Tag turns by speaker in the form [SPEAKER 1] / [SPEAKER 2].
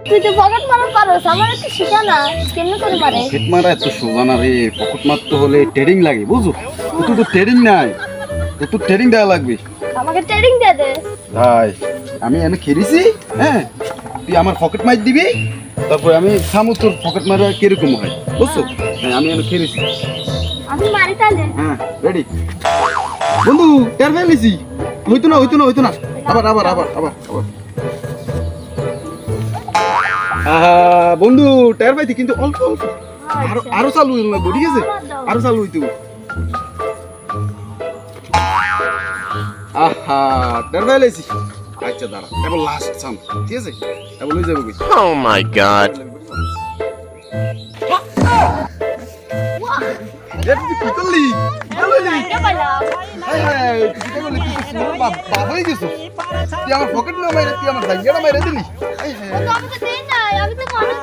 [SPEAKER 1] তুই তো পকেট মারা পারোস, আমার একটু শিখা না কেমনে করে মারে।
[SPEAKER 2] পকেট মারা এত সোজা না রে, পকেট মারতে হলে ট্রেনিং লাগে বুঝছো। তুই তো ট্রেনিং নাই, তো ট্রেনিং দেওয়া লাগবে।
[SPEAKER 1] আমাকে ট্রেনিং দে দে।
[SPEAKER 2] তাই আমি এনে খেলেছি, হ্যাঁ তুই আমার পকেট মার দিবি, তারপরে আমি সামু তোর পকেট মারা কিরকম হয় বুঝছো। হ্যাঁ আমি এনে খেলেছি।
[SPEAKER 1] আমি মারি তাহলে।
[SPEAKER 2] হ্যাঁ রেডি বন্ধু, টের পেয়েছি। হইতো না হইতো না হইতো না, আবার আবার আবার আবার আবার। বন্ধু টের পাইতি কিন্তু অল্প অল্প, আরো আরো চালু লাগবে, ঠিক আছে আরো চালু হইতো। আহা টের পেয়েছি। আচ্ছা দাঁড়া, এবার লাস্ট সাম, ঠিক আছে এবার লই যাবো।
[SPEAKER 3] Oh my god.
[SPEAKER 2] তুই কি করলি?
[SPEAKER 1] এটা পাইলাম।
[SPEAKER 2] হায় হায়, তুই কি করলি? তুই তো পুরো বাপ হয়ে গেছিস। তুই আমার পকেট না মাইরে, তুই আমার জায়গাটা মাইরে দিলি। হায় হায়।
[SPEAKER 1] আমি তো দেই নাই, আমি তো মানুষ